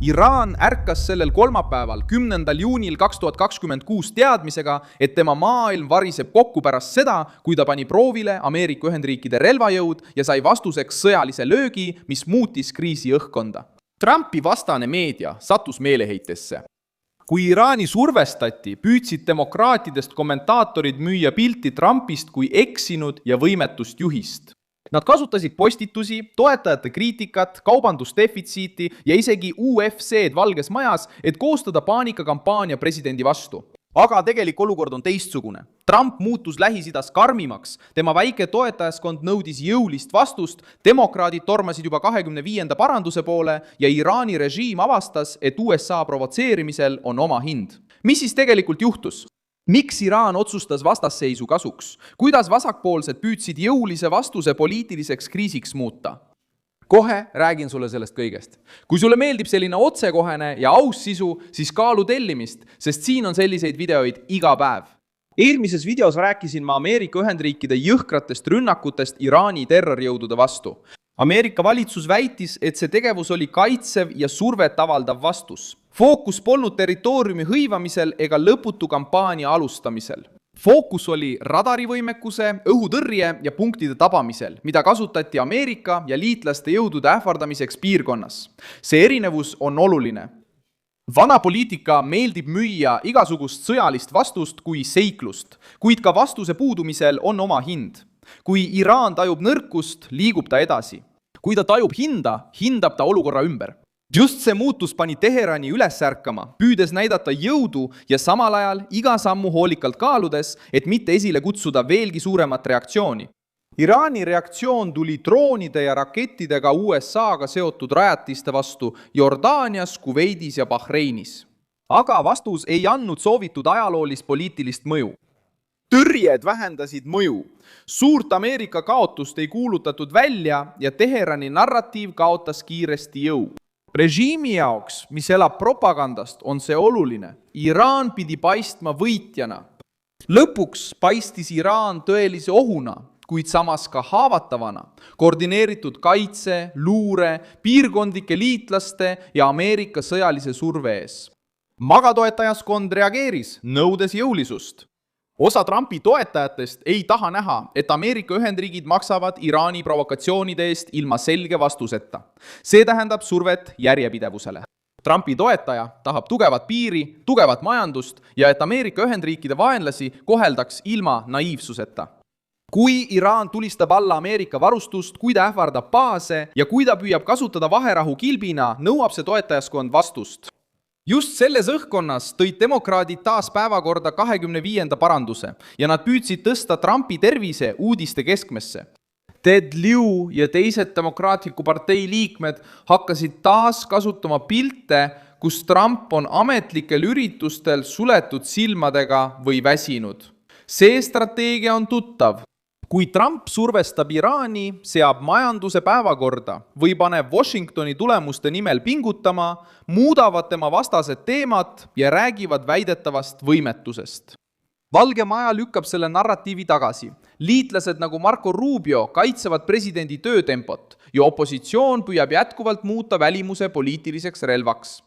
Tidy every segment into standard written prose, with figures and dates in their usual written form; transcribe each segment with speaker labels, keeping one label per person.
Speaker 1: Iraan ärkas sellel kolmapäeval, 10. juunil 2026 teadmisega, et tema maailm variseb kokku pärast seda, kui ta pani proovile Ameerika Ühendriikide relvajõud ja sai vastuseks sõjalise löögi, mis muutis kriisi õhkkonda. Trumpi vastane meedia sattus meeleheitesse. Kui Iraani survestati, püüdsid demokraatidest kommentaatorid müüa pilti Trumpist kui eksinud ja võimetust juhist. Nad kasutasid postitusi, toetajate kriitikat, kaubandusdefitsiiti ja isegi UFC-d Valges Majas, et koostada paanikakampaania presidendi vastu. Aga tegelik olukord on teistsugune. Trump muutus Lähis-Idas karmimaks, tema väike toetajaskond nõudis jõulist vastust, demokraadid tormasid juba 25. paranduse poole ja Iraani režiim avastas, et USA provotseerimisel on oma hind. Mis siis tegelikult juhtus? Miks Iraan otsustas vastasseisu kasuks? Kuidas vasakpoolsed püüdsid jõulise vastuse poliitiliseks kriisiks muuta? Kohe räägin sulle sellest kõigest. Kui sulle meeldib selline otsekohene ja aus sisu, siis kaalu tellimist, sest siin on selliseid videoid iga päev. Eelmises videos rääkisin ma Ameerika Ühendriikide jõhkratest rünnakutest Iraani terrorijõudude vastu. Ameerika valitsus väitis, et see tegevus oli kaitsev ja survet avaldav vastus. Fookus polnud territooriumi hõivamisel ega lõputu kampaania alustamisel. Fookus oli radarivõimekuse, õhutõrje ja punktide tabamisel, mida kasutati Ameerika ja liitlaste jõudude ähvardamiseks piirkonnas. See erinevus on oluline. Vana poliitika meeldib müüa igasugust sõjalist vastust kui seiklust, kuid ka vastuse puudumisel on oma hind. Kui Iraan tajub nõrkust, liigub ta edasi. Kui ta tajub hinda, hindab ta olukorra ümber. Just see muutus pani Teherani üles ärkama, püüdes näidata jõudu ja samal ajal iga sammu hoolikalt kaaludes, et mitte esile kutsuda veelgi suuremat reaktsiooni. Iraani reaktsioon tuli droonide ja rakettidega USA-ga seotud rajatiste vastu Jordaanias, Kuveidis ja Bahreinis. Aga vastus ei andnud soovitud ajaloolist poliitilist mõju. Tõrjed vähendasid mõju. Suurt Ameerika kaotust ei kuulutatud välja ja Teherani narratiiv kaotas kiiresti jõu. Režiimi jaoks, mis elab propagandast, on see oluline. Iraan pidi paistma võitjana. Lõpuks paistis Iraan tõelise ohuna, kuid samas ka haavatavana. Koordineeritud kaitse, luure, piirkondlike liitlaste ja Ameerika sõjalise surve ees. Magatoetajaskond reageeris, nõudes jõulisust. Osa Trumpi toetajatest ei taha näha, et Ameerika Ühendriigid maksavad Iraani provokatsioonide eest ilma selge vastuseta. See tähendab survet järjepidevusele. Trumpi toetaja tahab tugevat piiri, tugevat majandust ja et Ameerika Ühendriikide vaenlasi koheldaks ilma naiivsuseta. Kui Iraan tulistab alla Ameerika varustust, kui ta ähvardab baase ja kui ta püüab kasutada vaherahu kilbina, nõuab see toetajaskond vastust. Just selles õhkkonnas tõid demokraadid taas päevakorda 25. paranduse ja nad püüdsid tõsta Trumpi tervise uudiste keskmesse. Ted Lieu ja teised demokraatliku partei liikmed hakkasid taas kasutama pilte, kus Trump on ametlikel üritustel suletud silmadega või väsinud. See strateegia on tuttav. Kui Trump survestab Iraani, seab majanduse päevakorda või paneb Washingtoni tulemuste nimel pingutama, muudavad tema vastased teemat ja räägivad väidetavast võimetusest. Valge Maja lükkab selle narratiivi tagasi. Liitlased nagu Marco Rubio kaitsevad presidendi töötempot ja opositsioon püüab jätkuvalt muuta välimuse poliitiliseks relvaks.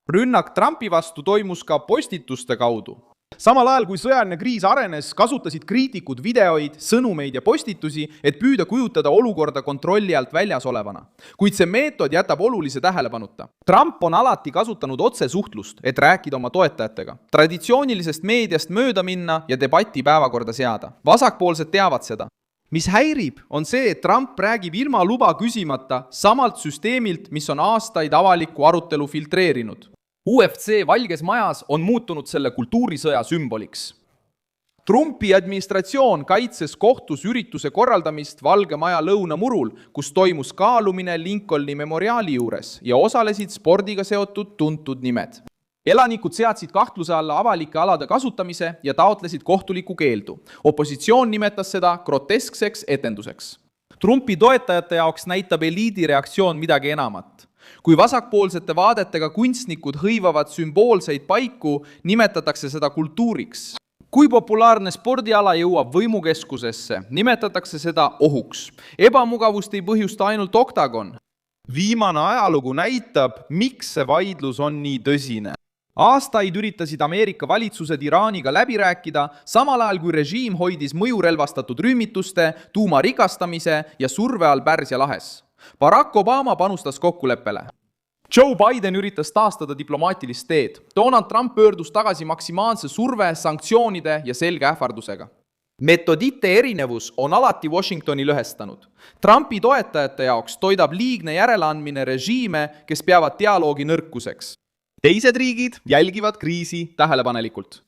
Speaker 1: Rünnak Trumpi vastu toimus ka postituste kaudu. Samal ajal kui sõjaline kriis arenes, kasutasid kriitikud videoid, sõnumeid ja postitusi, et püüda kujutada olukorda kontrolli alt väljas olevana. Kuid see meetod jätab olulise tähelepanuta. Trump on alati kasutanud otsesuhtlust, et rääkida oma toetajatega. Traditsioonilisest meediast mööda minna ja debatti päevakorda seada. Vasakpoolsed teavad seda. Mis häirib, on see, et Trump räägib ilma luba küsimata samalt süsteemilt, mis on aastaid avalikku arutelu filtreerinud. UFC Valges Majas on muutunud selle kultuurisõja sümboliks. Trumpi administratsioon kaitses kohtus ürituse korraldamist Valge Maja lõunamurul, kus toimus kaalumine Lincolni memoriaali juures ja osalesid spordiga seotud tuntud nimed. Elanikud seadsid kahtluse alla avalike alade kasutamise ja taotlesid kohtulikku keeldu. Opositsioon nimetas seda groteskseks etenduseks. Trumpi toetajate jaoks näitab eliidi reaktsioon midagi enamat. Kui vasakpoolsete vaadetega kunstnikud hõivavad sümboolseid paiku, nimetatakse seda kultuuriks. Kui populaarne spordiala jõuab võimukeskusesse, nimetatakse seda ohuks. Ebamugavust ei põhjusta ainult Octagon. viimane ajalugu näitab, miks see vaidlus on nii tõsine. Aastaid üritasid Ameerika valitsused Iraaniga läbi rääkida, samal ajal kui režiim hoidis mõjurelvastatud rühmituste, tuumarikastamise ja surve all Pärsia lahes. Barack Obama panustas kokkuleppele. Joe Biden üritas taastada diplomaatilist teed. Donald Trump pöördus tagasi maksimaalse surve, sanktsioonide ja selge ähvardusega. Metodite erinevus on alati Washingtoni lõhestanud. Trumpi toetajate jaoks toidab liigne järeleandmine režiime, kes peavad dialoogi nõrkuseks. Teised riigid jälgivad kriisi tähelepanelikult.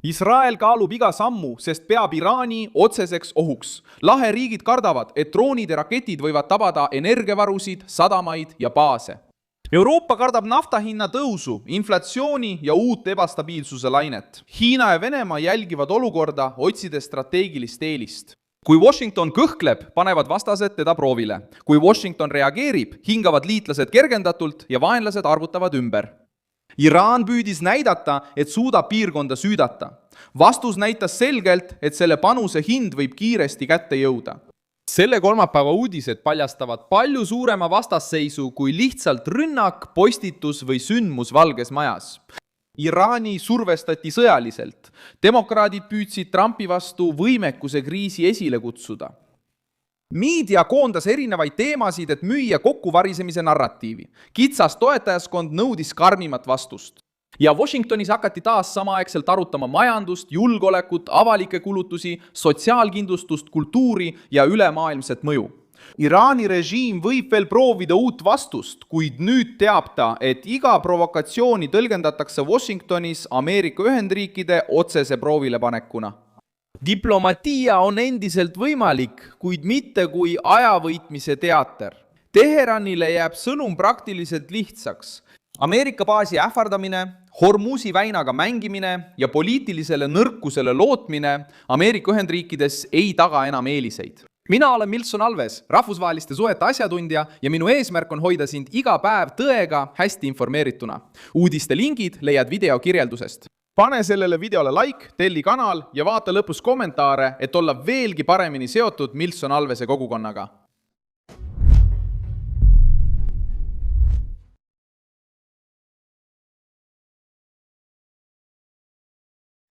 Speaker 1: Iisrael kaalub iga sammu, sest peab Iraani otseseks ohuks. Laheriigid kardavad, et droonid ja raketid võivad tabada energiavarusid, sadamaid ja baase. Euroopa kardab naftahinna tõusu, inflatsiooni ja uut ebastabiilsuse lainet. Hiina ja Venemaa jälgivad olukorda, otsides strateegilist eelist. Kui Washington kõhkleb, panevad vastased teda proovile. Kui Washington reageerib, hingavad liitlased kergendatult ja vaenlased arvutavad ümber. Iraan püüdis näidata, et suudab piirkonda süüdata. Vastus näitas selgelt, et selle panuse hind võib kiiresti kätte jõuda. Selle kolmapäeva uudised paljastavad palju suurema vastasseisu kui lihtsalt rünnak, postitus või sündmus Valges Majas. Iraani survestati sõjaliselt. Demokraadid püüdsid Trumpi vastu võimekuse kriisi esile kutsuda. Meedia koondas erinevaid teemasid, et müüa kokkuvarisemise narratiivi. Kitsas toetajaskond nõudis karmimat vastust. Ja Washingtonis hakati taas samaaegselt arutama majandust, julgeolekut, avalikke kulutusi, sotsiaalkindlustust, kultuuri ja ülemaailmset mõju. Iraani režiim võib veel proovida uut vastust, kuid nüüd teab ta, et iga provokatsiooni tõlgendatakse Washingtonis Ameerika Ühendriikide otsese proovilepanekuna. Diplomatia on endiselt võimalik, kuid mitte kui ajavõitmise teater. Teheranile jääb sõnum praktiliselt lihtsaks. Ameerika baasi ähvardamine, Hormuzi väinaga mängimine ja poliitilisele nõrkusele lootmine Ameerika Ühendriikides ei taga enam eeliseid. Mina olen Milson Alves, rahvusvaheliste suhete asjatundja ja minu eesmärk on hoida sind iga päev tõega hästi informeerituna. Uudiste lingid leiad video kirjeldusest. Pane sellele videole like, telli kanal ja vaata lõpus kommentaare, et olla veelgi paremini seotud Milson Alvese kogukonnaga.